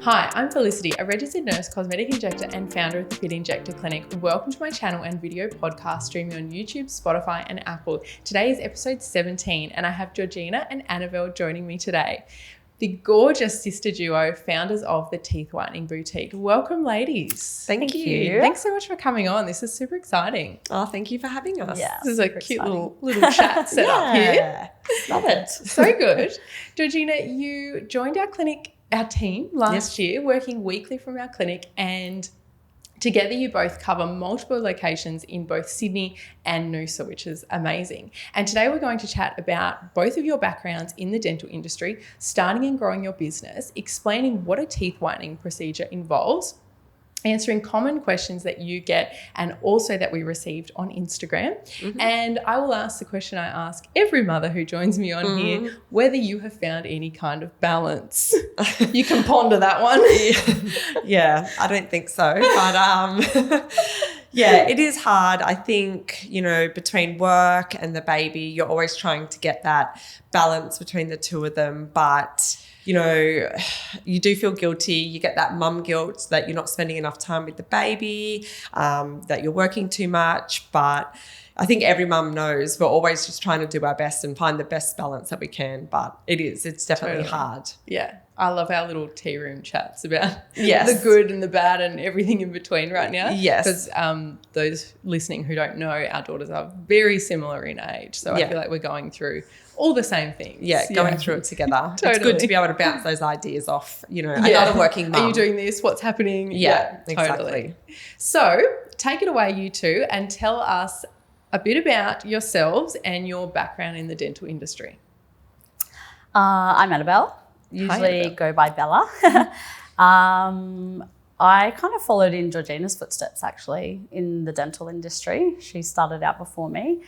Hi, I'm Felicity, a registered nurse, cosmetic injector and founder of the Fit Injector Clinic. Welcome to my channel and video podcast streaming on YouTube, Spotify and Apple. Today is episode 17 and I have Georgina and Annabelle joining me today. The gorgeous sister duo, founders of the Teeth Whitening Boutique. Welcome, ladies. Thank you. Thanks so much for coming on. This is super exciting. Oh, thank you for having us. Yeah, this is a cute little chat set up here. Love it. So good. Georgina, you joined our team last year, working weekly from our clinic, and together you both cover multiple locations in both Sydney and Noosa, which is amazing. And today we're going to chat about both of your backgrounds in the dental industry, starting and growing your business, explaining what a teeth whitening procedure involves, answering common questions that you get and also that we received on Instagram. Mm-hmm. And I will ask the question I ask every mother who joins me on here, whether you have found any kind of balance. You can ponder that one. Yeah, I don't think so. But yeah, it is hard. I think, between work and the baby, you're always trying to get that balance between the two of them. But you do feel guilty. You get that mum guilt that you're not spending enough time with the baby, that you're working too much. But I think every mum knows we're always just trying to do our best and find the best balance that we can. But it's definitely hard. Yeah. I love our little tea room chats about the good and the bad and everything in between right now. Yes. Because those listening who don't know, our daughters are very similar in age. So I feel like we're going through all the same things. Yeah, going through it together. Totally. It's good to be able to bounce those ideas off, another working mum. Are you doing this? What's happening? Yeah, totally. Exactly. So take it away, you two, and tell us a bit about yourselves and your background in the dental industry. I'm Annabelle. Usually go by Bella. I kind of followed in Georgina's footsteps actually in the dental industry. She started out before me,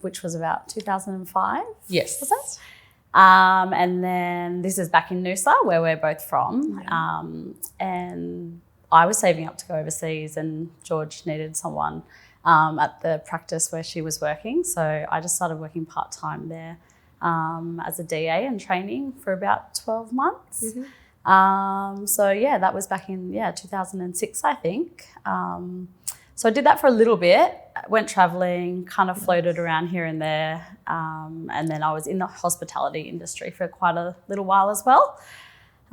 which was about 2005. Yes. Was it? And then this is back in Noosa where we're both from. Yeah. And I was saving up to go overseas and George needed someone at the practice where she was working. So I just started working part-time there. As a DA and training for about 12 months. Mm-hmm. That was back in 2006, I think. So I did that for a little bit, went traveling, kind of floated around here and there. And then I was in the hospitality industry for quite a little while as well.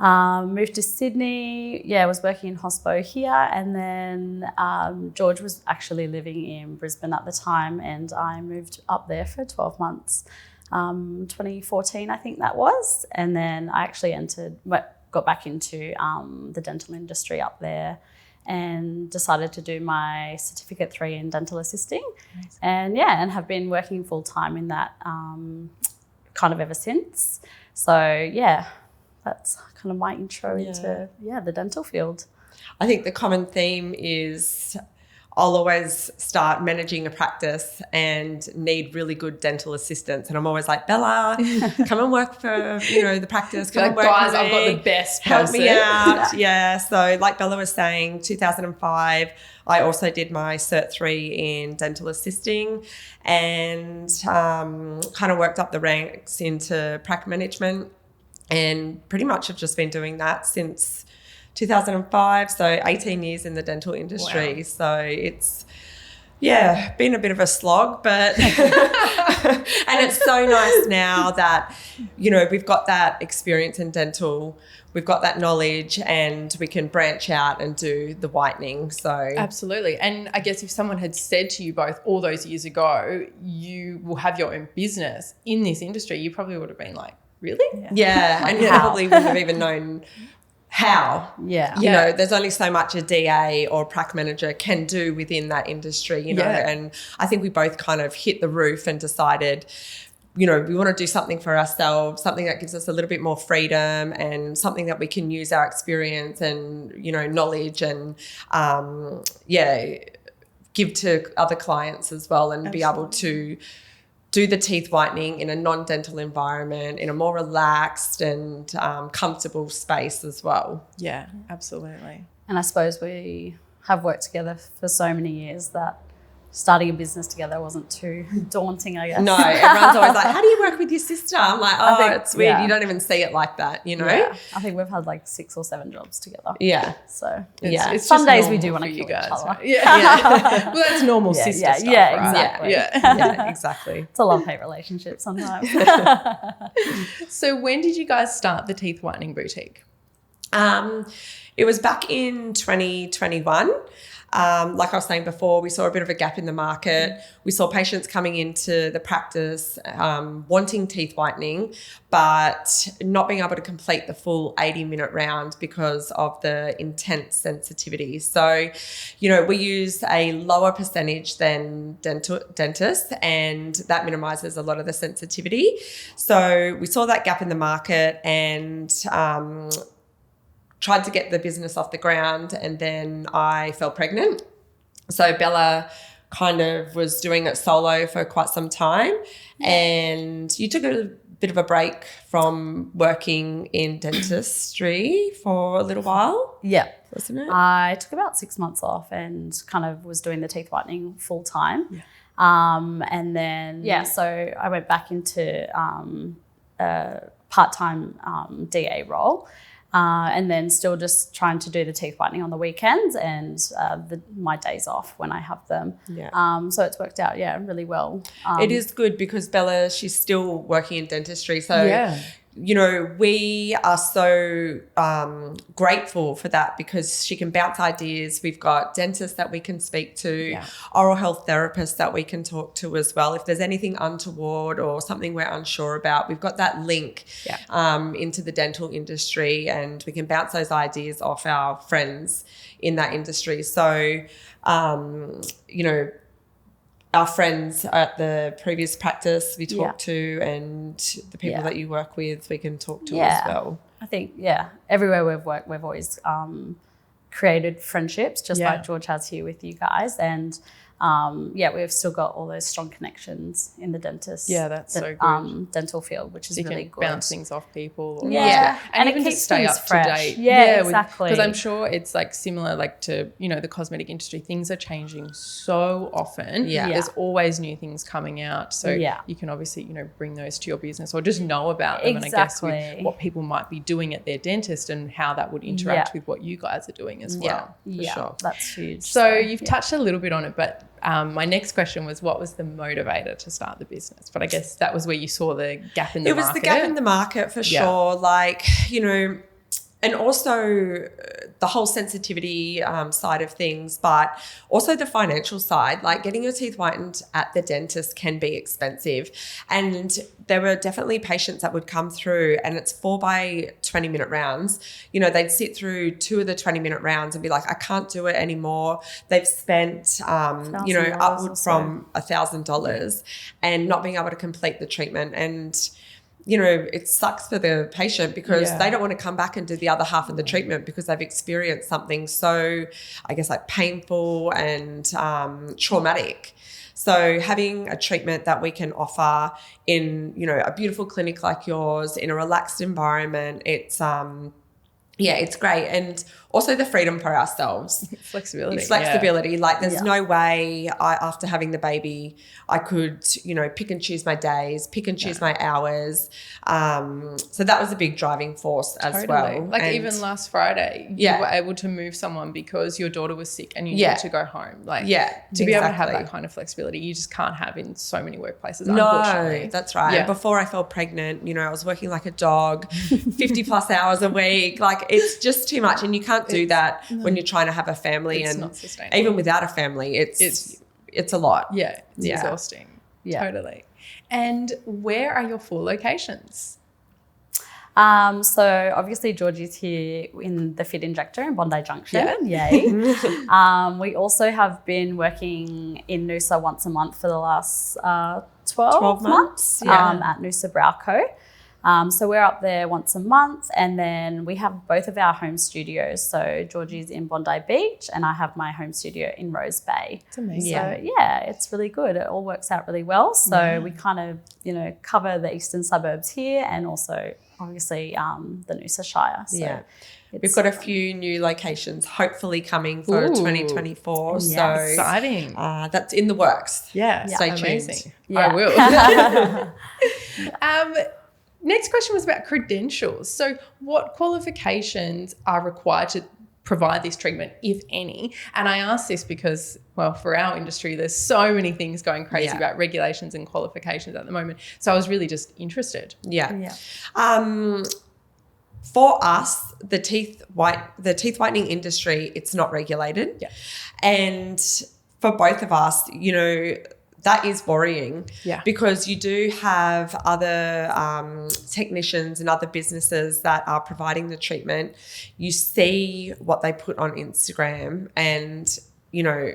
Moved to Sydney, was working in hospo here. And then George was actually living in Brisbane at the time and I moved up there for 12 months. 2014, I think that was. And then I actually got back into the dental industry up there and decided to do my Certificate 3 in dental assisting. Nice. And have been working full time in that kind of ever since. So that's kind of my intro into the dental field. I think the common theme is I'll always start managing a practice and need really good dental assistants. And I'm always like, Bella, come and work for, the practice. Come and work guys, with me. I've got the best Help person. me out. Yeah. So like Bella was saying, 2005, I also did my Cert 3 in dental assisting and kind of worked up the ranks into prac management and pretty much have just been doing that since 2005, so 18 years in the dental industry. Wow. So it's, been a bit of a slog, but and it's so nice now that, we've got that experience in dental, we've got that knowledge and we can branch out and do the whitening. So absolutely. And I guess if someone had said to you both all those years ago, you will have your own business in this industry, you probably would have been like, really? Yeah. And you probably wouldn't have even known how. There's only so much a DA or a prac manager can do within that industry, and I think we both kind of hit the roof and decided, we want to do something for ourselves, something that gives us a little bit more freedom and something that we can use our experience and, knowledge and, give to other clients as well and be able to do the teeth whitening in a non-dental environment, in a more relaxed and comfortable space as well. Yeah, absolutely. And I suppose we have worked together for so many years that starting a business together wasn't too daunting, I guess. No, everyone's always like, how do you work with your sister? I'm like, oh, think, it's weird. yeah. You don't even see it like that, you know? Yeah. I think we've had like 6 or 7 jobs together. Yeah. So It's some just days we normal do want for to you kill each guys, other. right? Yeah. Well, that's normal Yeah, sister yeah, stuff, yeah, right? exactly. Yeah, exactly. It's a love-hate relationship sometimes. So when did you guys start the Teeth Whitening Boutique? It was back in 2021. Like I was saying before, we saw a bit of a gap in the market. We saw patients coming into the practice wanting teeth whitening, but not being able to complete the full 80-minute round because of the intense sensitivity. So, you know, we use a lower percentage than dentists, and that minimises a lot of the sensitivity. So we saw that gap in the market and tried to get the business off the ground, and then I fell pregnant. So Bella kind of was doing it solo for quite some time, and you took a bit of a break from working in dentistry for a little while. Yeah. Wasn't it? I took about 6 months off and kind of was doing the teeth whitening full time. Yeah. And then, so I went back into a part-time DA role. And then still just trying to do the teeth whitening on the weekends and my days off when I have them. Yeah. So it's worked out, really well. It is good because Bella, she's still working in dentistry. So, you know, we are so grateful for that because she can bounce ideas. We've got dentists that we can speak to, oral health therapists that we can talk to as well. If there's anything untoward or something we're unsure about, we've got that link into the dental industry, and we can bounce those ideas off our friends in that industry. So, you know, our friends at the previous practice we talk to, and the people that you work with we can talk to as well. I think, everywhere we've worked, we've always created friendships, just like George has here with you guys. And we've still got all those strong connections in the dentist. Yeah, that's so good. Dental field, which is you really can good. bounce things off people. Or and even it to keeps stay things up fresh. to date. Yeah, exactly. Because I'm sure it's like similar, like to, you know, the cosmetic industry. Things are changing so often. Yeah. There's always new things coming out. So you can obviously, you know, bring those to your business or just know about them. Exactly. And I guess with what people might be doing at their dentist and how that would interact with what you guys are doing as well. For sure. That's huge. So you've touched a little bit on it, but my next question was, what was the motivator to start the business? But I guess that was where you saw the gap in the market. It was the gap in the market for sure. Like, you know, and also the whole sensitivity side of things, but also the financial side. Like getting your teeth whitened at the dentist can be expensive. And there were definitely patients that would come through, and it's 4 by 20-minute rounds. You know, they'd sit through 2 of the 20-minute rounds and be like, I can't do it anymore. They've spent, you know, upward from $1,000 and not being able to complete the treatment. And you know, it sucks for the patient because they don't want to come back and do the other half of the treatment because they've experienced something so, I guess, like painful and traumatic. So having a treatment that we can offer in, you know, a beautiful clinic like yours in a relaxed environment, it's it's great. And also the freedom for ourselves. Flexibility. It's flexibility. Like there's no way after having the baby, I could, you know, pick and choose my days, pick and choose my hours. So that was a big driving force as well. Like and even last Friday, you were able to move someone because your daughter was sick and you needed to go home. Like to be able to have that kind of flexibility, you just can't have in so many workplaces, unfortunately. No, that's right. Yeah. And before I fell pregnant, you know, I was working like a dog, 50 plus hours a week. Like it's just too much. And you can't do that when you're trying to have a family. It's and not sustainable. even without a family, it's a lot. Yeah, it's exhausting. Yeah. Totally. And where are your 4 locations? So obviously Georgie's here in the Fit Injector in Bondi Junction. Yay. We also have been working in Noosa once a month for the last 12 months at Noosa Browco. So we're up there once a month, and then we have both of our home studios. So Georgie's in Bondi Beach and I have my home studio in Rose Bay. It's amazing. So it's really good. It all works out really well. So we kind of, you know, cover the eastern suburbs here and also obviously the Noosa Shire. So We've got a few new locations hopefully coming for 2024. Yes. So Exciting. That's in the works. Yeah. Stay Amazing. tuned. I will. Next question was about credentials. So what qualifications are required to provide this treatment, if any? And I ask this because, well, for our industry, there's so many things going crazy about regulations and qualifications at the moment. So I was really just interested. Yeah. For us, the teeth whitening industry, it's not regulated. Yeah. And for both of us, you know, that is worrying. Yeah. Because you do have other technicians and other businesses that are providing the treatment. You see what they put on Instagram and, you know,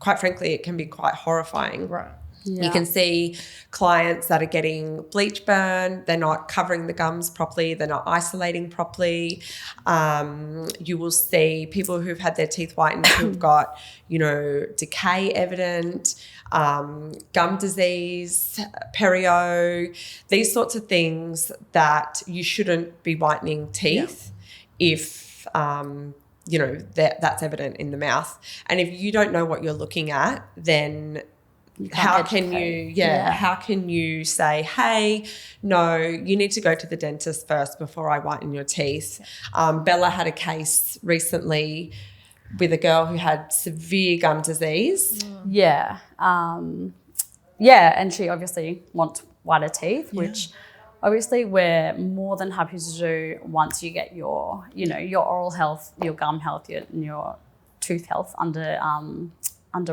quite frankly, it can be quite horrifying. Right. Yeah. You can see clients that are getting bleach burn. They're not covering the gums properly. They're not isolating properly. You will see people who've had their teeth whitened who've got, you know, decay evident, gum disease, perio, these sorts of things that you shouldn't be whitening teeth if you know, that's evident in the mouth. And if you don't know what you're looking at, then how can you say, hey, no, you need to go to the dentist first before I whiten your teeth? Bella had a case recently with a girl who had severe gum disease. Yeah. And she obviously wants whiter teeth, which obviously we're more than happy to do once you get your, you know, your oral health, your gum health, your tooth health under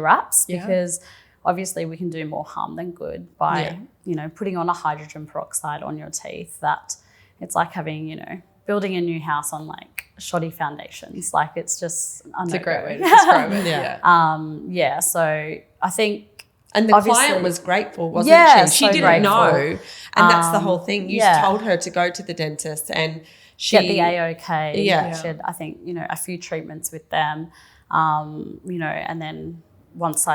wraps, because obviously we can do more harm than good by, you know, putting on a hydrogen peroxide on your teeth. That it's like having, you know, building a new house on like shoddy foundations. Like it's just it's a great way to describe it. So I think, and the client was grateful, wasn't she? She didn't know, and that's the whole thing. You told her to go to the dentist, and she get the AOK. She had, I think, you know, a few treatments with them, you know, and then once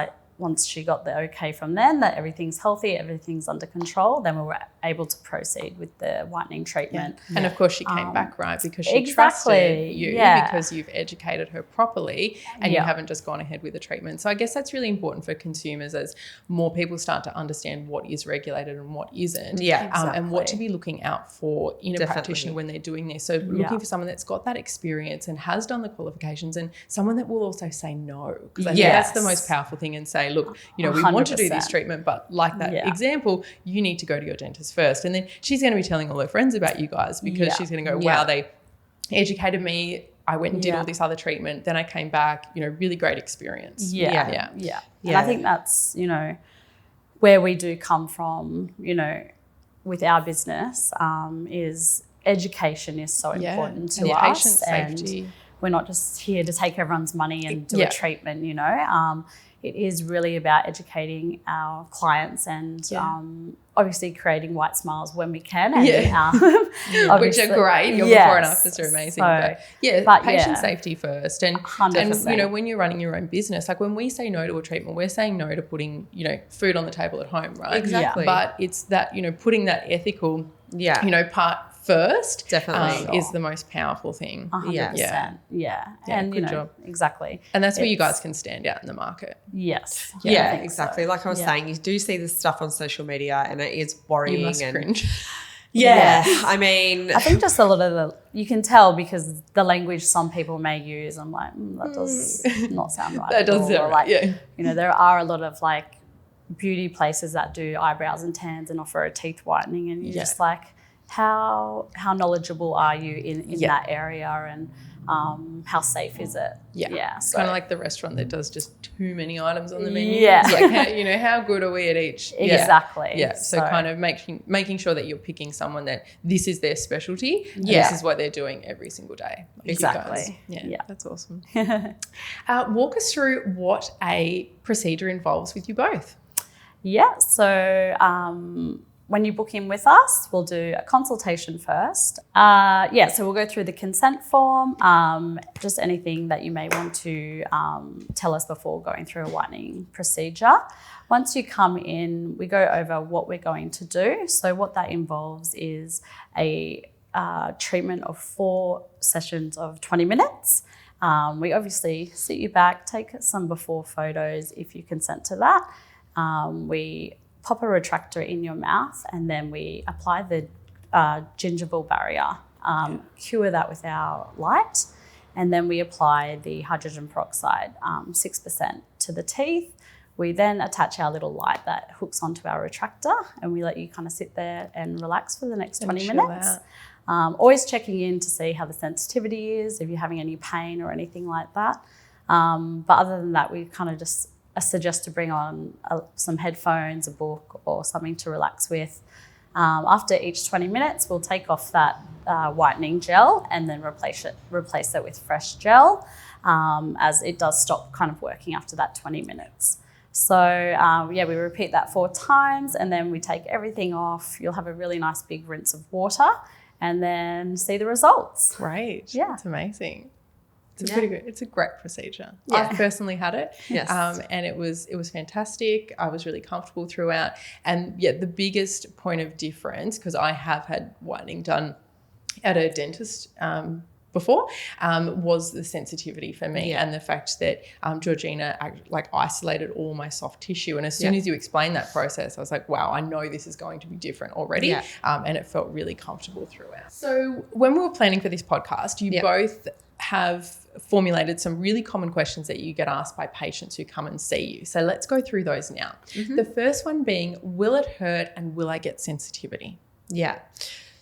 she got the okay from them that everything's healthy, everything's under control, then we were able to proceed with the whitening treatment. And of course she came back, right? Because she trusted you because you've educated her properly and you haven't just gone ahead with the treatment. So I guess that's really important for consumers as more people start to understand what is regulated and what isn't. And what to be looking out for in a practitioner when they're doing this. So looking for someone that's got that experience and has done the qualifications, and someone that will also say no. Because I think that's the most powerful thing, and say, look, you know, we 100%. Want to do this treatment, but like that example, you need to go to your dentist first. And then she's going to be telling all her friends about you guys, because she's going to go, wow, they educated me. I went and did all this other treatment. Then I came back, you know, really great experience. And I think that's, you know, where we do come from, you know, with our business, is education is so important to us. Patient safety. And we're not just here to take everyone's money and do a treatment, you know. It is really about educating our clients and obviously creating white smiles when we can. And, which are great. Your before and afters are amazing. But patient safety first. And 100%. And, you know, when you're running your own business, like when we say no to a treatment, we're saying no to putting, you know, food on the table at home, right? Exactly. But it's that, you know, putting that ethical, you know, part first definitely is the most powerful thing. 100%. And good job. Exactly. And that's where you guys can stand out in the market. Yes. Exactly. So. Like I was saying, you do see this stuff on social media and it is worrying. You must cringe. I mean, I think just a lot of you can tell because the language some people may use, I'm like, that does not sound right. That doesn't sound right, You know, there are a lot of like beauty places that do eyebrows and tans and offer a teeth whitening, and you're just like, how knowledgeable are you in that area, and how safe is it? So kind of like the restaurant that does just too many items on the menu. Like how good are we at each? Exactly. So kind of making sure that you're picking someone that this is their specialty. And this is what they're doing every single day. Exactly. That's awesome. Walk us through what a procedure involves with you both. So when you book in with us, we'll do a consultation first. So we'll go through the consent form, just anything that you may want to tell us before going through a whitening procedure. Once you come in, we go over what we're going to do. So what that involves is a treatment of 4 sessions of 20 minutes. We obviously sit you back, take some before photos if you consent to that. We pop a retractor in your mouth, and then we apply the gingival barrier, cure that with our light, and then we apply the hydrogen peroxide, 6% to the teeth. We then attach our little light that hooks onto our retractor, and we let you kind of sit there and relax for the next 20 minutes. Always checking in to see how the sensitivity is, if you're having any pain or anything like that. But other than that, we kind of just suggest to bring on some headphones, a book, or something to relax with. After each 20 minutes, we'll take off that whitening gel and then replace it with fresh gel, as it does stop kind of working after that 20 minutes. So we repeat that 4 times, and then we take everything off. You'll have a really nice big rinse of water, and then see the results. Great. Yeah. It's amazing. It's pretty good. It's a great procedure. Yeah. I've personally had it. Yes. And it was fantastic. I was really comfortable throughout. And the biggest point of difference, because I have had whitening done at a dentist before, was the sensitivity for me, and the fact that Georgina isolated all my soft tissue. And as soon as you explained that process, I was like, wow, I know this is going to be different already. And it felt really comfortable throughout. So when we were planning for this podcast, you both have formulated some really common questions that you get asked by patients who come and see you. So let's go through those now. The first one being, will it hurt and will I get sensitivity? Yeah.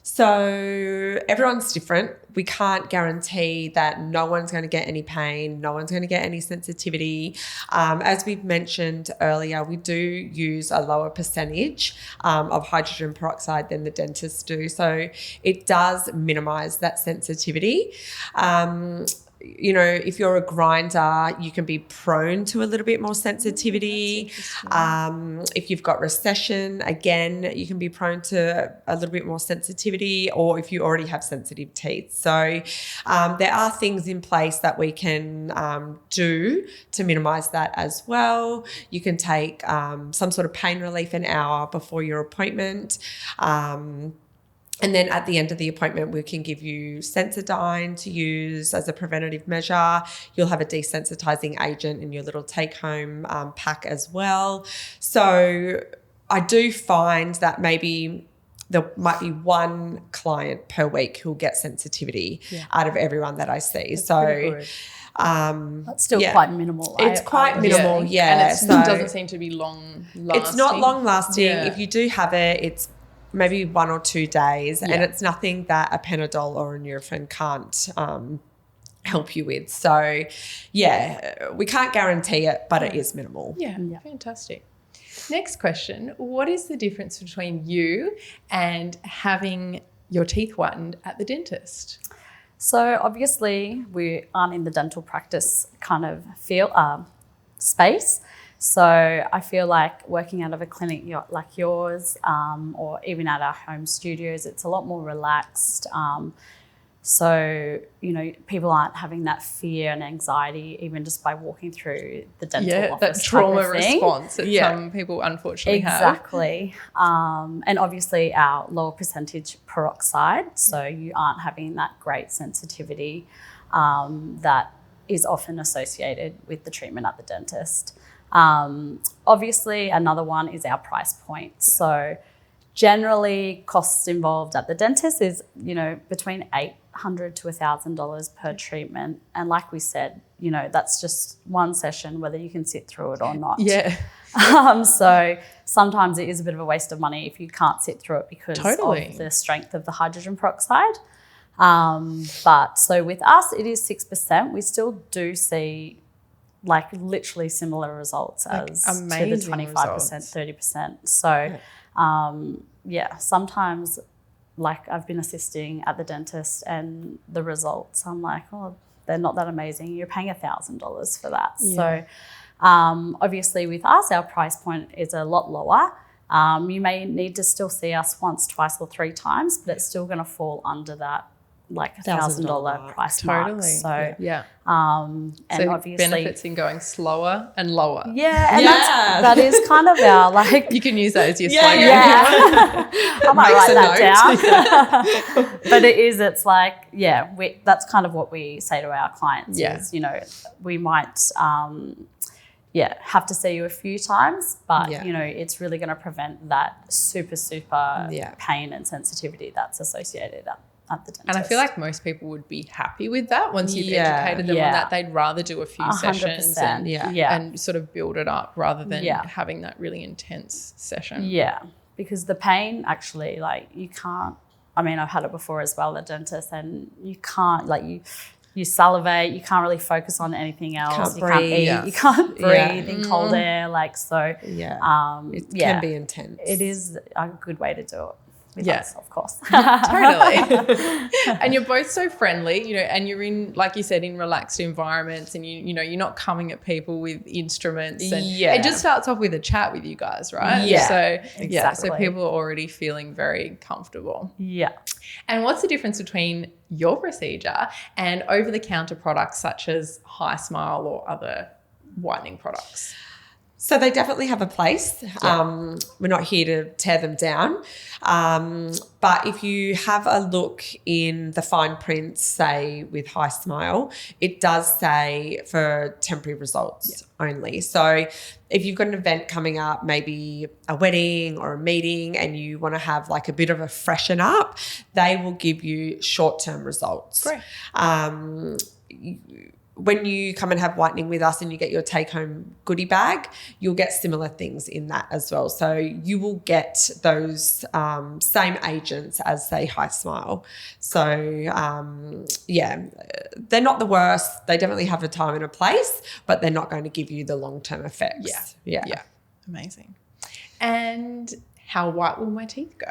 So everyone's different. We can't guarantee that no one's going to get any pain, no one's going to get any sensitivity. As we've mentioned earlier, we do use a lower percentage of hydrogen peroxide than the dentists do. So it does minimize that sensitivity. You know, if you're a grinder, you can be prone to a little bit more sensitivity. If you've got recession, again, you can be prone to a little bit more sensitivity, or if you already have sensitive teeth. So there are things in place that we can do to minimize that as well. You can take some sort of pain relief an hour before your appointment. And then at the end of the appointment, we can give you Sensodyne to use as a preventative measure. You'll have a desensitizing agent in your little take-home pack as well. So I do find that maybe there might be one client per week who'll get sensitivity out of everyone that I see. That's so that's still quite minimal. It's quite minimal, And it doesn't seem to be long lasting. It's not long lasting. Yeah. If you do have it, it's maybe 1 or 2 days, and it's nothing that a Panadol or a Nurofen can't help you with. So, we can't guarantee it, but it is minimal. Yeah, fantastic. Next question. What is the difference between you and having your teeth whitened at the dentist? So obviously we aren't in the dental practice kind of space. So I feel like working out of a clinic like yours, or even at our home studios, it's a lot more relaxed. So, you know, people aren't having that fear and anxiety even just by walking through the dental office. That trauma response that some people unfortunately have. Exactly. And obviously our lower percentage peroxide, so you aren't having that great sensitivity that is often associated with the treatment at the dentist. Obviously another one is our price point. So generally costs involved at the dentist is, you know, between $800 to $1,000 per treatment. And like we said, you know, that's just one session, whether you can sit through it or not. Yeah. So sometimes it is a bit of a waste of money if you can't sit through it because of the strength of the hydrogen peroxide. But so with us, it is 6%. We still do see like literally similar results as to the 25%, results. 30%. So sometimes like I've been assisting at the dentist and the results, I'm like, oh, they're not that amazing. You're paying $1,000 for that. Yeah. So obviously with us, our price point is a lot lower. You may need to still see us once, twice or 3 times, but it's still going to fall under that like $1,000 price mark. So and so obviously benefits in going slower and lower. Yeah, and that is kind of our like. You can use that as your slogan. Yeah, I might write that down. But it's like that's kind of what we say to our clients. Is, you know, we might have to see you a few times, but you know, it's really going to prevent that super pain and sensitivity that's associated at the dentist. And I feel like most people would be happy with that once you've educated them on that. They'd rather do a few sessions and sort of build it up rather than having that really intense session. Yeah, because the pain actually, like, you can't, I mean, I've had it before as well, the dentist, and you can't, like, you salivate, you can't really focus on anything else. You can't eat, you can't breathe in cold air. Like, so it can be intense. It is a good way to do it. With us, of course. Totally. And you're both so friendly, you know, and you're in, like you said, in relaxed environments, and you know, you're not coming at people with instruments, and it just starts off with a chat with you guys, right? So so people are already feeling very comfortable. And what's the difference between your procedure and over-the-counter products such as High Smile or other whitening products? So they definitely have a place. We're not here to tear them down. But if you have a look in the fine print, say with High Smile, it does say for temporary results only. So if you've got an event coming up, maybe a wedding or a meeting, and you want to have like a bit of a freshen up, they will give you short-term results. Great. When you come and have whitening with us and you get your take-home goodie bag, you'll get similar things in that as well. So you will get those same agents as, say, High Smile. So, they're not the worst. They definitely have a time and a place, but they're not going to give you the long-term effects. Yeah. Amazing. And how white will my teeth go?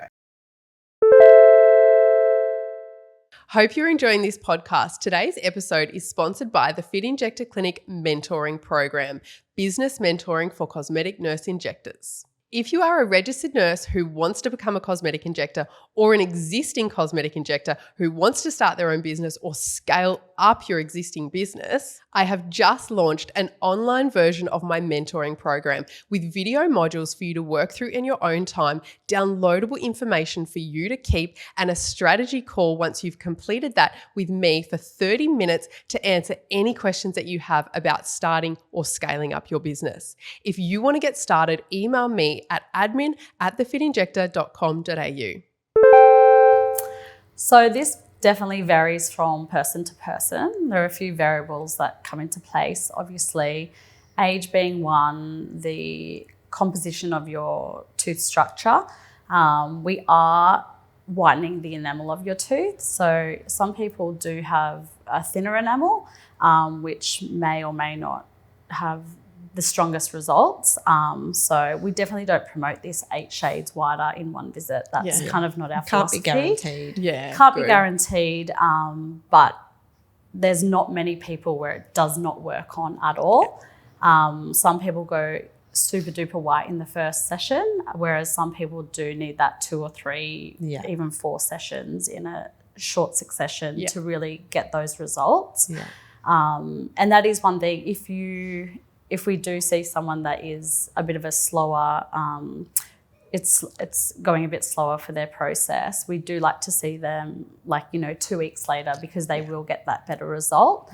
Hope you're enjoying this podcast. Today's episode is sponsored by the Fit Injector Clinic Mentoring Program, business mentoring for cosmetic nurse injectors. If you are a registered nurse who wants to become a cosmetic injector, or an existing cosmetic injector who wants to start their own business or scale up your existing business, I have just launched an online version of my mentoring program with video modules for you to work through in your own time, downloadable information for you to keep, and a strategy call once you've completed that with me for 30 minutes to answer any questions that you have about starting or scaling up your business. If you want to get started, email me at admin@thefitinjector.com.au. So this definitely varies from person to person. There are a few variables that come into place. Obviously, age being one, the composition of your tooth structure. We are whitening the enamel of your tooth. So some people do have a thinner enamel, which may or may not have the strongest results. So we definitely don't promote this 8 shades whiter in one visit. That's kind of not our philosophy. Can't be guaranteed. Can't be guaranteed, but there's not many people where it does not work on at all. Some people go super duper white in the first session, whereas some people do need that 2 or 3, even 4 sessions in a short succession to really get those results. And that is one thing. If we do see someone that is a bit of a slower, it's going a bit slower for their process, we do like to see them 2 weeks later, because they will get that better result.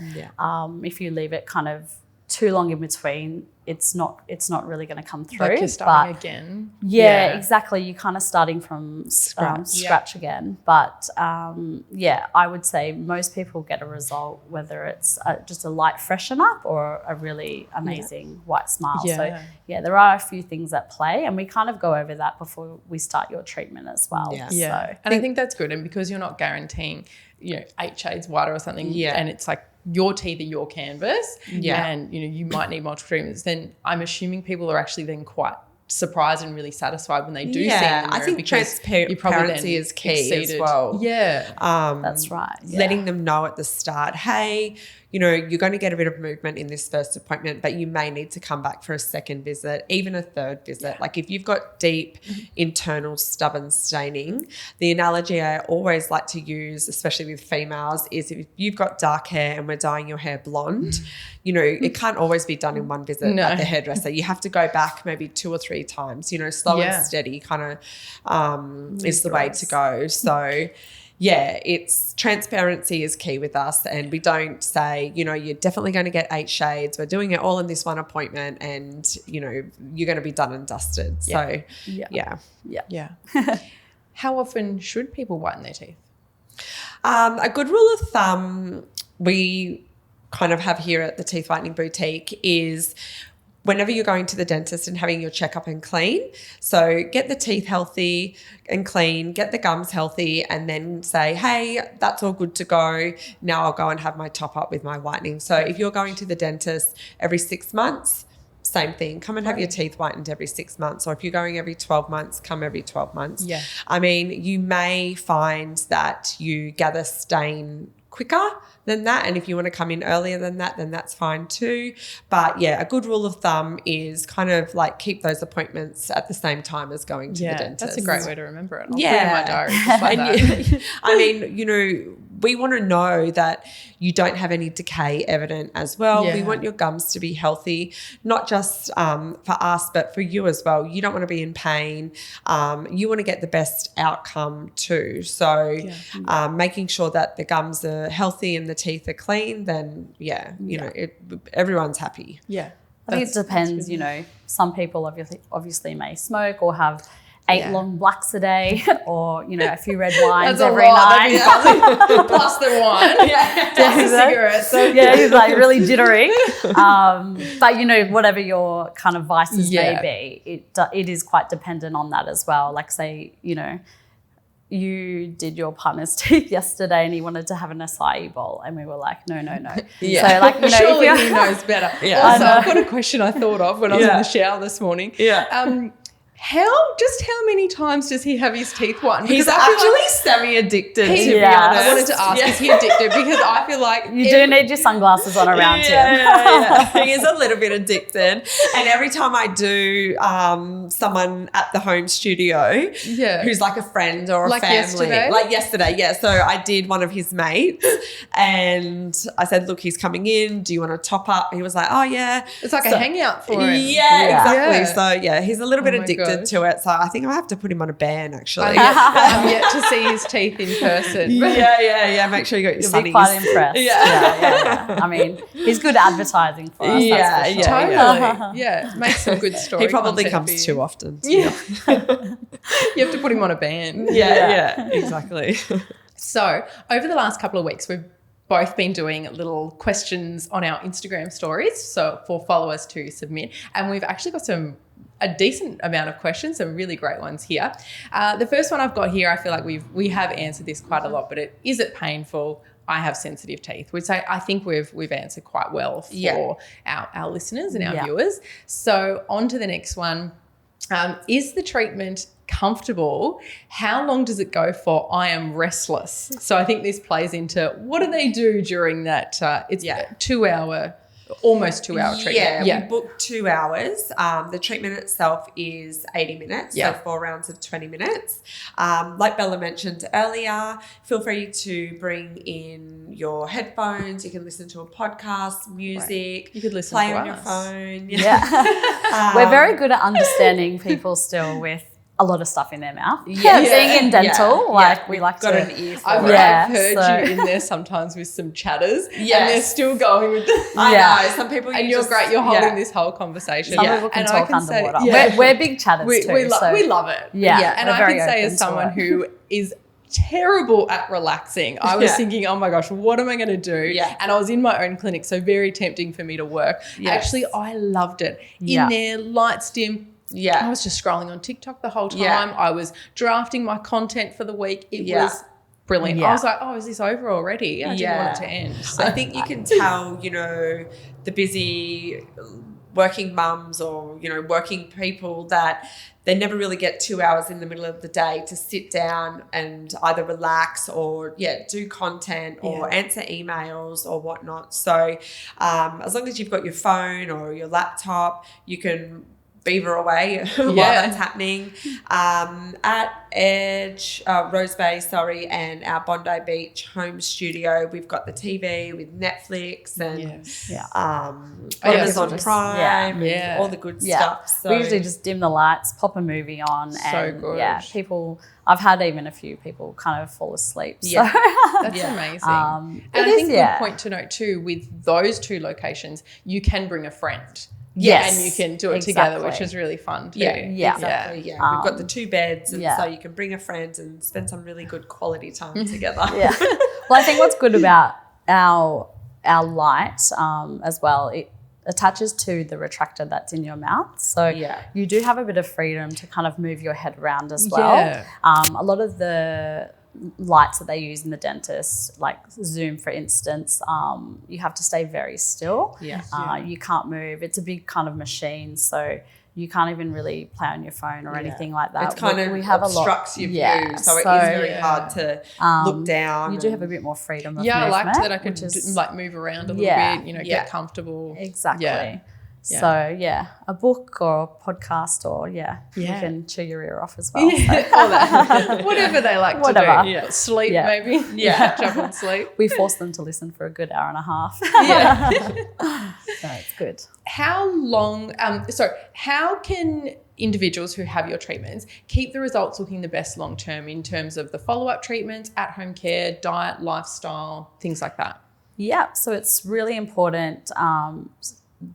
If you leave it kind of too long in between, it's not really going to come through. Like you're starting again. Exactly. You're kind of starting from scratch again. But I would say most people get a result, whether it's just a light freshen up or a really amazing white smile. So there are a few things at play, and we kind of go over that before we start your treatment as well. And I think that's good. And because you're not guaranteeing, 8 shades whiter or something, and it's like your teeth are your canvas, and you might need multiple treatments, then I'm assuming people are actually then quite surprised and really satisfied when they do see them. I think transparency is key as well. That's right. Letting them know at the start, hey, you know, you're going to get a bit of movement in this first appointment, but you may need to come back for a second visit, even a third visit. Like if you've got deep internal stubborn staining, the analogy I always like to use, especially with females, is if you've got dark hair and we're dyeing your hair blonde, you know, it can't always be done in one visit at the hairdresser. You have to go back maybe 2 or 3 times, you know, slow and steady kind of is the way to go. So yeah, it's transparency is key with us, and we don't say, you know, you're definitely going to get 8 shades. We're doing it all in this one appointment, and you know, you're going to be done and dusted. So yeah. How often should people whiten their teeth? A good rule of thumb we kind of have here at the Teeth Whitening Boutique is whenever you're going to the dentist and having your checkup and clean. So get the teeth healthy and clean, get the gums healthy, and then say, hey, that's all good to go. Now I'll go and have my top up with my whitening. So if you're going to the dentist every 6 months, same thing. Come and have your teeth whitened every 6 months. Or if you're going every 12 months, come every 12 months. Yeah. I mean, you may find that you gather stain quicker than that, and if you want to come in earlier than that, then that's fine too. But yeah, a good rule of thumb is kind of like keep those appointments at the same time as going to the dentist. That's a great way to remember it. I'll put it in my diary just like that. I mean, you know, we want to know that you don't have any decay evident as well. We want your gums to be healthy, not just for us, but for you as well. You don't want to be in pain. You want to get the best outcome too. So making sure that the gums are healthy and the teeth are clean, then you know, everyone's happy. Yeah. I think it depends, you know, some people obviously may smoke or have 8 long blacks a day, or you know, a few red wines every night. Plus the wine. Plus the cigarettes. So he's like really jittery. But you know, whatever your kind of vices may be, it is quite dependent on that as well. Like say, you know, you did your partner's teeth yesterday and he wanted to have an acai bowl, and we were like, no. Yeah. So like, you know, surely he knows better. Also, I've got a question I thought of when I was in the shower this morning. How many times does he have his teeth whitened? He's actually semi-addicted, to be honest. I wanted to ask, is he addicted? Because I feel like you do need your sunglasses on around him. He is a little bit addicted. And every time I do someone at the home studio who's like a friend or a family. Like yesterday, So I did one of his mates and I said, look, he's coming in. Do you want to top up? He was like, oh, yeah. It's like a hangout for him. Yeah, exactly. So, he's a little bit addicted to it. So I think I have to put him on a ban, actually. I'm yet to see his teeth in person. Yeah. Make sure you got your sunnies. You'll be quite impressed. Yeah. I mean, he's good advertising for us. That's for sure. Totally. Yeah. Makes some good story. He probably comes too often. You have to put him on a ban. Yeah, exactly. So over the last couple of weeks, we've both been doing little questions on our Instagram stories, so for followers to submit, and we've actually got a decent amount of questions, some really great ones here. The first one I've got here, I feel like we have answered this quite a lot, but is it painful? I have sensitive teeth, which I think we've answered quite well for our listeners and our viewers. So on to the next one. Is the treatment comfortable? How long does it go for? I am restless. So I think this plays into what do they do during that? It's a 2 hour. Almost 2 hour treatment. We booked 2 hours. The treatment itself is 80 minutes, so 4 rounds of 20 minutes. Like Bella mentioned earlier, feel free to bring in your headphones. You can listen to a podcast, music. You could listen play to on us. your phone. We're very good at understanding people still with a lot of stuff in their mouth. Being in dental, we like got to. an ear for I've heard you in there sometimes with some chatters, and they're still going with the. I know some people, and you're great. You're holding this whole conversation. Some people can talk underwater. We're big chatters too. We love it. And I can say as someone who is terrible at relaxing, I was thinking, oh my gosh, what am I going to do? And I was in my own clinic, so very tempting for me to work. Actually, I loved it. In there, lights dim. I was just scrolling on TikTok the whole time. I was drafting my content for the week. It was brilliant. I was like, oh, is this over already? I didn't want it to end. So I think you can tell, you know, the busy working mums or, you know, working people that they never really get 2 hours in the middle of the day to sit down and either relax or, do content or answer emails or whatnot. So as long as you've got your phone or your laptop, you can beaver away while that's happening. At Edge, Rose Bay, and our Bondi Beach home studio, we've got the TV with Netflix and Amazon Prime and all the good stuff. So we usually just dim the lights, pop a movie on, and people. I've had even a few people kind of fall asleep. Yeah, so. That's amazing. And I think good point to note too, with those two locations, you can bring a friend. Yes, and you can do it together, which is really fun too. Exactly. We've got the 2 beds, and so you can bring a friend and spend some really good quality time together. Well, I think what's good about our light as well, it attaches to the retractor that's in your mouth, so you do have a bit of freedom to kind of move your head around as well. A lot of the lights that they use in the dentist, like Zoom for instance, you have to stay very still. You can't move. It's a big kind of machine, so you can't even really play on your phone or anything like that. It's kind of obstructs your view, so it is very hard to look down. You do have a bit more freedom of movement. I like that I can like move around a little bit, you know, get comfortable. Exactly. So a book or a podcast or you can chew your ear off as well. So. Whatever they like to do. Yeah. Sleep maybe. Catch up on sleep. We force them to listen for a good hour and a half. So it's good. How long? How can individuals who have your treatments keep the results looking the best long term in terms of the follow-up treatments, at-home care, diet, lifestyle, things like that? Yeah. So it's really important.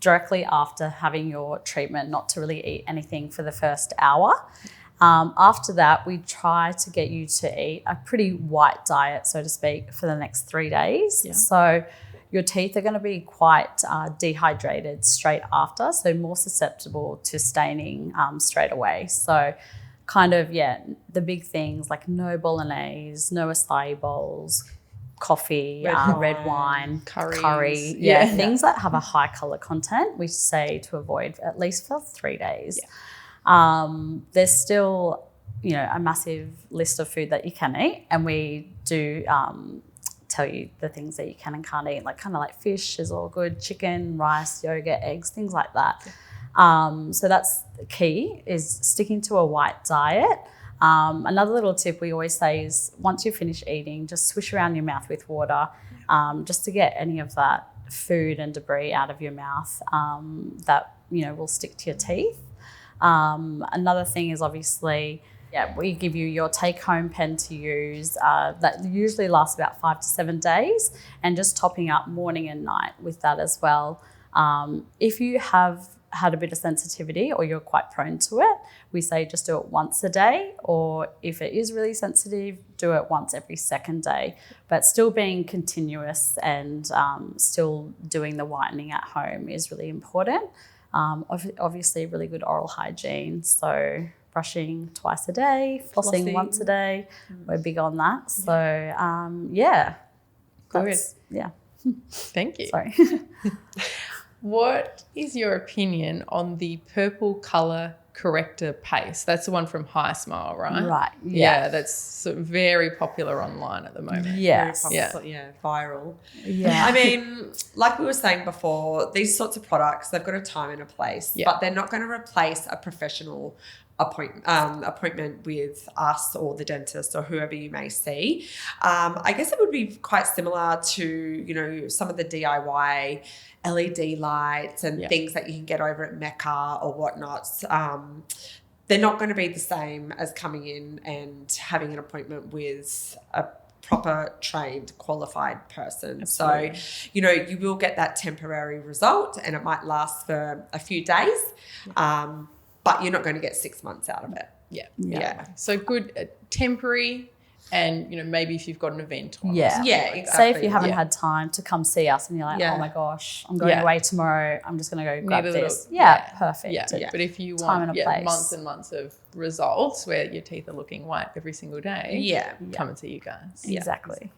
Directly after having your treatment, not to really eat anything for the first hour. After that, we try to get you to eat a pretty white diet, so to speak, for the next 3 days. So your teeth are going to be quite dehydrated straight after, so more susceptible to staining straight away. So kind of, the big things like no bolognese, no acai bowls, coffee, red wine, curry, things that have a high colour content, we say to avoid at least for 3 days. There's still, a massive list of food that you can eat, and we do tell you the things that you can and can't eat, like kind of like fish is all good, chicken, rice, yogurt, eggs, things like that. So that's the key, is sticking to a white diet. Another little tip we always say is once you finish eating, just swish around your mouth with water, just to get any of that food and debris out of your mouth that will stick to your teeth. Another thing is obviously, we give you your take-home pen to use that usually lasts about 5 to 7 days, and just topping up morning and night with that as well. If you have had a bit of sensitivity or you're quite prone to it, we say just do it once a day, or if it is really sensitive, do it once every second day, but still being continuous and still doing the whitening at home is really important. Obviously really good oral hygiene, so brushing twice a day, flossing once a day, we're big on that. So good. Thank you. Sorry. What is your opinion on the purple colour corrector paste? That's the one from High Smile, right? Right. Yeah, that's sort of very popular online at the moment. Yes. Viral. Yeah. I mean, like we were saying before, these sorts of products, they've got a time and a place, but they're not going to replace a professional appointment with us or the dentist or whoever you may see. I guess it would be quite similar to, some of the DIY LED lights and things that you can get over at Mecca or whatnot. They're not going to be the same as coming in and having an appointment with a proper trained qualified person. Absolutely. So, you will get that temporary result, and it might last for a few days. But you're not going to get 6 months out of it. Yeah. So good temporary, and maybe if you've got an event. Exactly. Say if you haven't had time to come see us and you're like, oh my gosh, I'm going away tomorrow, I'm just going to go grab this. Perfect. Yeah. But if you want time and a place. months and months of results where your teeth are looking white every single day, come and see you guys. Exactly.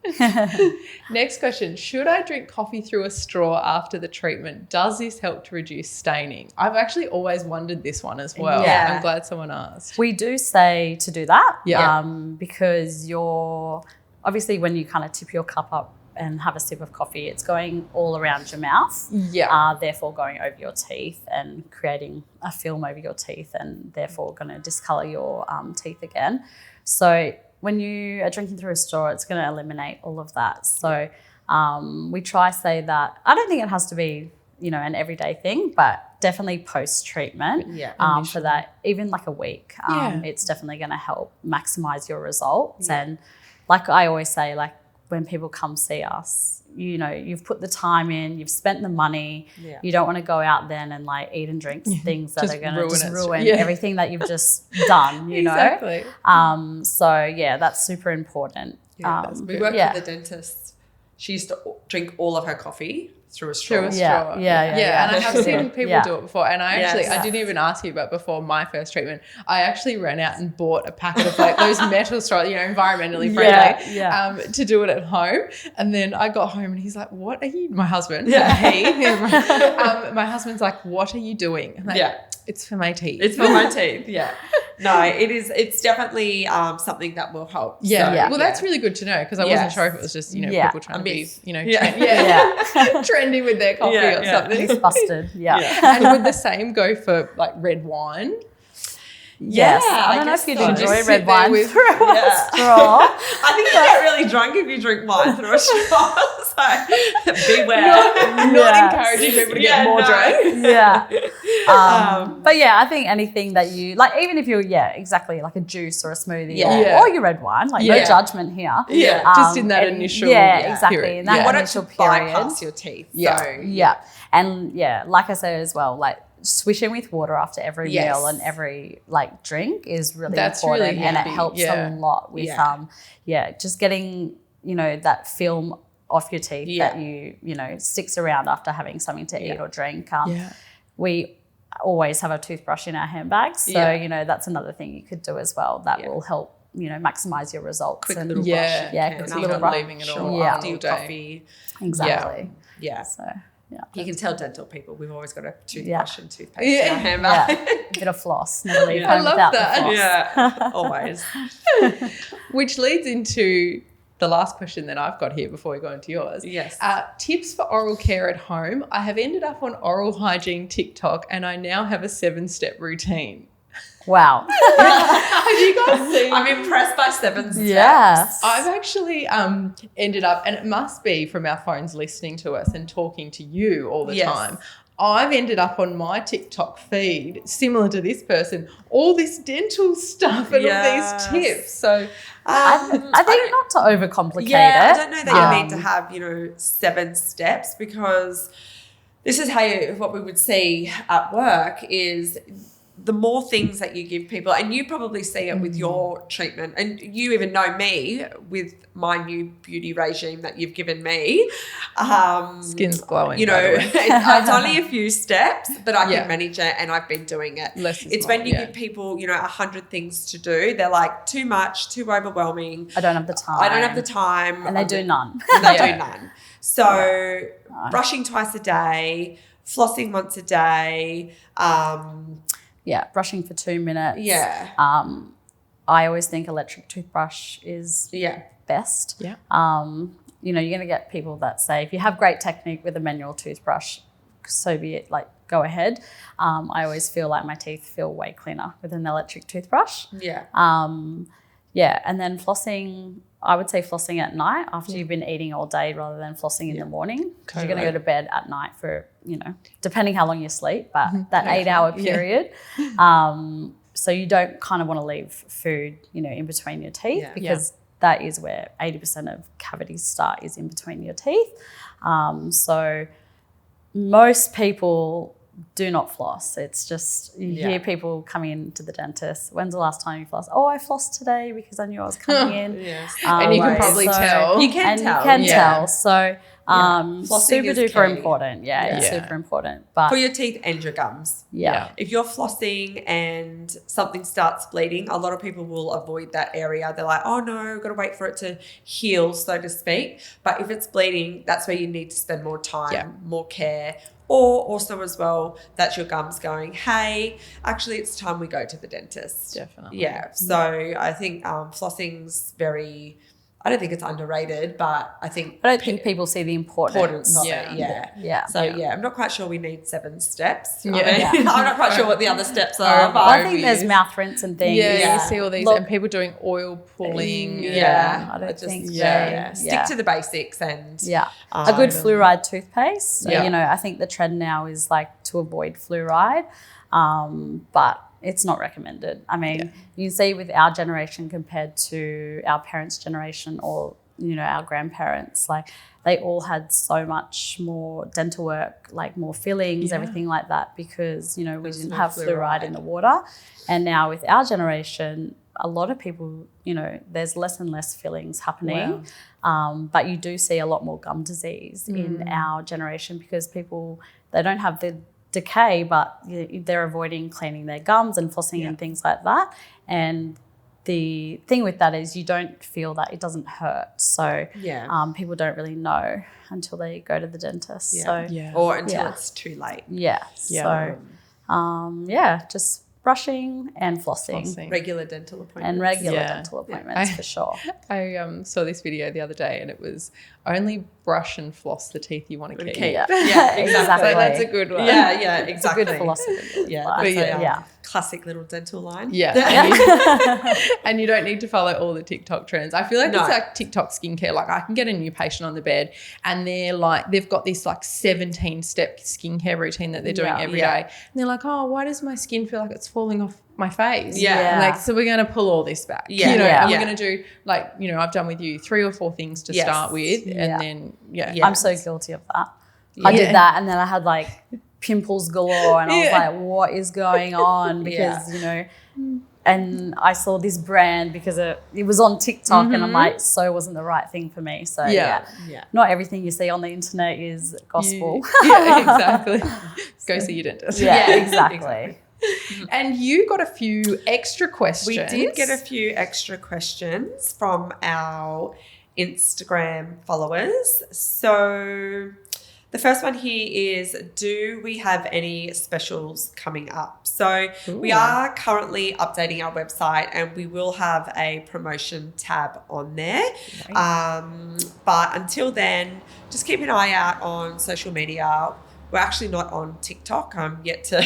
Next question. Should I drink coffee through a straw after the treatment? Does this help to reduce staining? I've actually always wondered this one as well. Yeah. I'm glad someone asked. We do say to do that Yeah. because you're obviously when you kind of tip your cup up and have a sip of coffee, it's going all around your mouth, therefore going over your teeth and creating a film over your teeth and therefore going to discolour your teeth again. So when you are drinking through a straw, it's going to eliminate all of that. So we try to say that I don't think it has to be, an everyday thing, but definitely post-treatment for that, even like a week, it's definitely going to help maximise your results. And like I always say, like when people come see us, you've put the time in, you've spent the money, you don't want to go out then and like eat and drink things that are going to just ruin everything that you've just done, Exactly. So that's super important. We worked with the dentist. She used to drink all of her coffee through a straw. Yeah. And I have seen people do it before. And I didn't even ask you, but before my first treatment, I actually ran out and bought a packet of like those metal straws, environmentally friendly, to do it at home. And then I got home and he's like, "What are you?" My husband, my husband's like, "What are you doing?" I'm like, it's for my teeth. It's for my teeth. Yeah. No, it is. It's definitely something that will help. Well, that's really good to know because I wasn't sure if it was just people trying to be trendy with their coffee or something. It's busted. And would the same go for like red wine? Yes. I don't know if you'd enjoy red wine through a straw. I think you get really drunk if you drink wine through a straw. So beware. Not encouraging people to get more drunk. But I think anything that you like, even if you're exactly like a juice or a smoothie or your red wine, like no judgment here. Just in that initial exactly. period. In that initial period. Bypass your teeth. And like I said as well, like swishing with water after every meal and every like drink is really important, and it helps a lot with just getting that film off your teeth that you sticks around after having something to eat or drink. We always have a toothbrush in our handbags, so that's another thing you could do as well that will help maximize your results. Quick and little brush. Quick little brush. Leaving it all after your coffee. Exactly. So you can tell dental people we've always got a toothbrush and toothpaste in our handbag. A bit of floss. Never leave I home love without that. the floss. Always. Which leads into the last question that I've got here before we go into yours. Yes. Tips for oral care at home. I have ended up on oral hygiene TikTok and I now have a 7-step routine. Wow. Have you guys seen? I'm impressed by 7 steps. Yes. I've actually ended up, and it must be from our phones listening to us and talking to you all the time. I've ended up on my TikTok feed, similar to this person, all this dental stuff and all these tips. So I think not to overcomplicate it. I don't know that you need to have, 7 steps, because this is what we would see at work is the more things that you give people, and you probably see it with your treatment, and you even know me with my new beauty regime that you've given me. Skin's glowing. It's only a few steps, but I can manage it, and I've been doing it. It's when you give people, 100 things to do, they're like too much, too overwhelming. I don't have the time. And they do none. So brushing twice a day, flossing once a day. Brushing for 2 minutes. I always think electric toothbrush is best. You're going to get people that say, if you have great technique with a manual toothbrush, so be it, like go ahead. I always feel like my teeth feel way cleaner with an electric toothbrush. And then flossing, I would say flossing at night after you've been eating all day rather than flossing in the morning, because you're going to go to bed at night for, depending how long you sleep, but that 8-hour period. So you don't kind of want to leave food, in between your teeth, because that is where 80% of cavities start, is in between your teeth. So most people do not floss. It's just you hear people coming into the dentist. When's the last time you flossed? Oh, I flossed today because I knew I was coming in. And you can probably tell. You can tell. tell. So Flossing super is duper key. important. Yeah, it's Yeah. super important. But For your teeth and your gums. yeah. If you're flossing and something starts bleeding, a lot of people will avoid that area. They're like, oh no, got to wait for it to heal, so to speak. But if it's bleeding, that's where you need to spend more time, more care. Or also as well, that's your gums going, hey, actually it's time we go to the dentist. Definitely. Yeah. So I think flossing's very, I don't think it's underrated, but I don't think people see the importance of Yeah. it. Yeah. Yeah. So I'm not quite sure we need 7 steps. Yeah. I mean, I'm not quite sure what the other steps are, But but I think there's mouth rinse and things. Yeah, you see all these Look, and people doing oil pulling. Yeah, I I don't just think stick to the basics and a good fluoride toothpaste. So, Yeah. you know, I think the trend now is like to avoid fluoride, but it's not recommended. I mean, you can see with our generation compared to our parents' generation or, you know, our grandparents, like they all had so much more dental work, like more fillings, everything like that, because, you know, we didn't have fluoride in the water. And now with our generation, a lot of people, you know, there's less and less fillings happening. But you do see a lot more gum disease in our generation because people, they don't have the decay, but they're avoiding cleaning their gums and flossing and things like that. And the thing with that is you don't feel that it doesn't hurt. So people don't really know until they go to the dentist. So or until it's too late. So just brushing and flossing. Regular dental appointments. And regular dental appointments for sure. I saw this video the other day and it was only brush and floss the teeth you want to keep. Yeah, exactly. So that's a good one. Yeah, exactly. It's a good philosophy. Yeah, classic little dental line. Yeah. And you don't need to follow all the TikTok trends. I feel like it's like TikTok skincare. Like I can get a new patient on the bed and they've got this like 17-step skincare routine that they're doing every day. And they're like, oh, why does my skin feel like it's falling off my face? Like, so we're going to pull all this back. You know, and we're going to do like, you know, I've done with you 3 or 4 things to start with. And then, I'm so guilty of that. I did that and then I had like pimples galore and I was like, what is going on? Because, you know, and I saw this brand because it was on TikTok and I'm like, so wasn't the right thing for me. So not everything you see on the internet is gospel. Exactly. Go see your dentist. Exactly. And you got a few extra questions. We did get a few extra questions from our Instagram followers. So the first one here is, do we have any specials coming up? So we are currently updating our website and we will have a promotion tab on there. But until then, just keep an eye out on social media. We're actually not on TikTok. I'm yet to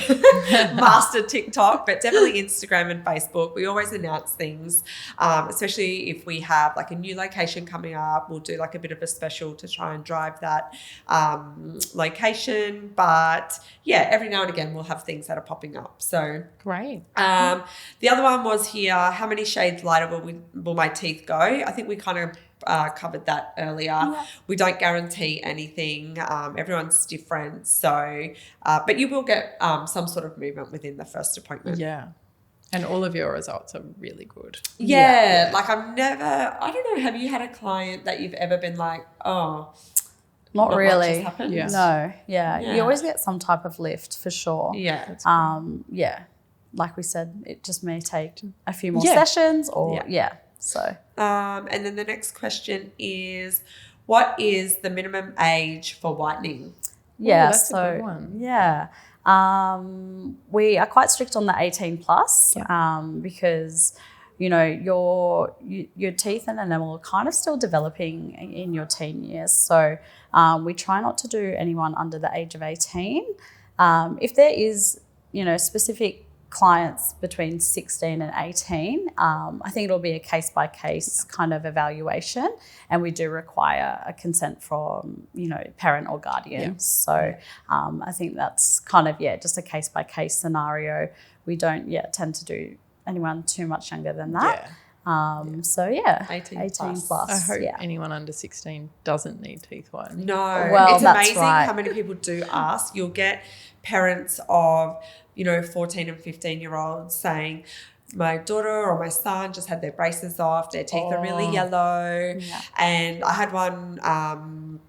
master TikTok, but definitely Instagram and Facebook. We always announce things, especially if we have like a new location coming up. We'll do like a bit of a special to try and drive that location. But every now and again we'll have things that are popping up. So great. The other one was here, how many shades lighter will my teeth go? I think we kind of covered that earlier. We don't guarantee anything. Everyone's different. So, but you will get some sort of movement within the first appointment. Yeah. And all of your results are really good. Yeah. Like I don't know, have you had a client that you've ever been like, oh, not really. much has happened? No. You always get some type of lift for sure. Like we said, it just may take a few more sessions or so. And then the next question is, what is the minimum age for whitening? That's a good one. We are quite strict on the 18 plus because, you know, your teeth and enamel are kind of still developing in your teen years. So we try not to do anyone under the age of 18. If there is, you know, specific clients between 16 and 18, I think it'll be a case-by-case kind of evaluation, and we do require a consent from, you know, parent or guardian. So I think that's kind of, just a case-by-case scenario. We don't tend to do anyone too much younger than that. 18 plus. I hope anyone under 16 doesn't need teeth whitening. No. Well, it's that's amazing how many people do ask. You'll get parents of, you know, 14 and 15-year-olds saying, my daughter or my son just had their braces off, their teeth are really yellow. And I had one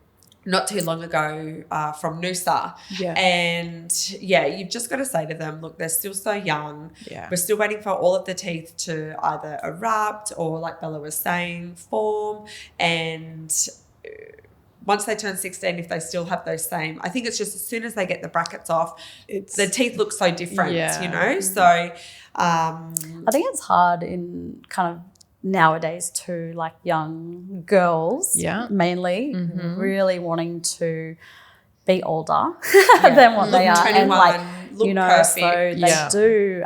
not too long ago from Noosa. Yeah. And yeah, you've just got to say to them, look, they're still so young. Yeah. We're still waiting for all of the teeth to either erupt or, like Bella was saying, form. And once they turn 16, if they still have those same, I think it's just as soon as they get the brackets off, the teeth look so different, you know? So I think it's hard in kind of nowadays too, like young girls mainly really wanting to be older than what they are. 21, and like, look you know, perfect. so they do,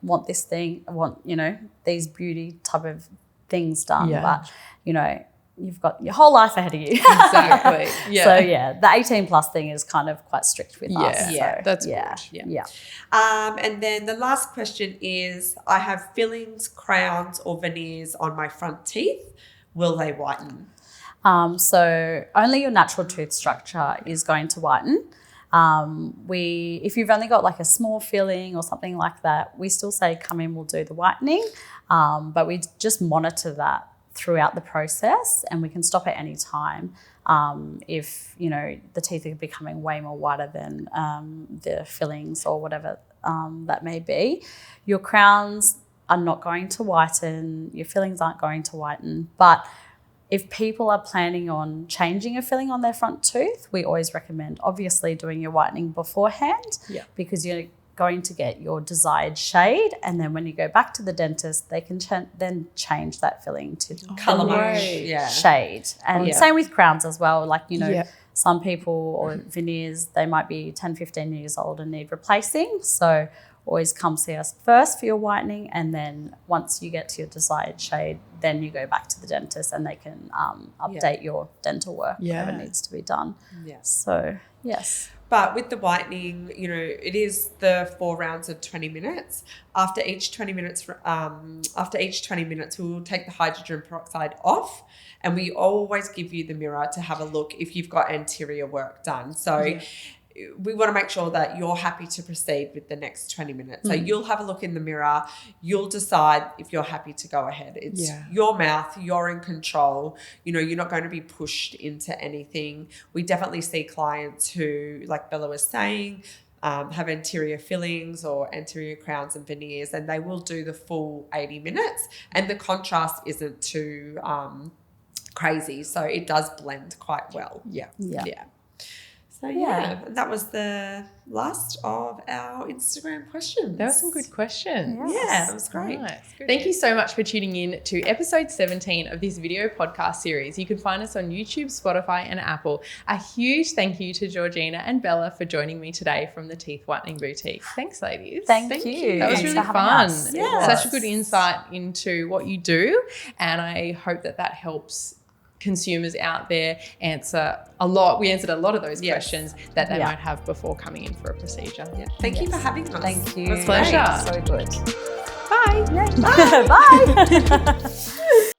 want this thing, want, you know, these beauty type of things done. But, you know, you've got your whole life ahead of you. Exactly. Yeah. So yeah, the 18 plus thing is kind of quite strict with us. Yeah, So, that's good. Yeah. And then the last question is, I have fillings, crowns or veneers on my front teeth. Will they whiten? So only your natural tooth structure is going to whiten. If you've only got like a small filling or something like that, we still say come in, we'll do the whitening. But we just monitor that throughout the process, and we can stop at any time if, you know, the teeth are becoming way more whiter than the fillings or whatever that may be. Your crowns are not going to whiten, your fillings aren't going to whiten, but if people are planning on changing a filling on their front tooth, we always recommend obviously doing your whitening beforehand because you're going to get your desired shade, and then when you go back to the dentist, they can then change that filling to colour shade. And same with crowns as well. Like, you know, some people or veneers, they might be 10, 15 years old and need replacing. So always come see us first for your whitening, and then once you get to your desired shade, then you go back to the dentist and they can update your dental work, whatever needs to be done. So, yes. But with the whitening, you know, it is the 4 rounds of 20 minutes. After each 20 minutes, we will take the hydrogen peroxide off, and we always give you the mirror to have a look if you've got anterior work done. So we want to make sure that you're happy to proceed with the next 20 minutes. So you'll have a look in the mirror. You'll decide if you're happy to go ahead. It's your mouth. You're in control. You know, you're not going to be pushed into anything. We definitely see clients who, like Bella was saying, have anterior fillings or anterior crowns and veneers, and they will do the full 80 minutes. And the contrast isn't too crazy. So it does blend quite well. Yeah. So that was the last of our Instagram questions. That was some good questions. Yeah, that was great. Nice. Thank you so much for tuning in to episode 17 of this video podcast series. You can find us on YouTube, Spotify and Apple. A huge thank you to Georgina and Bella for joining me today from the Teeth Whitening Boutique. Thanks, ladies. Thank you. That was really fun. Such a good insight into what you do, and I hope that helps consumers out there answer a lot. We answered a lot of those questions that they might have before coming in for a procedure. Thank you for having us. Thank you. It was pleasure. So good. Bye. Bye. Bye.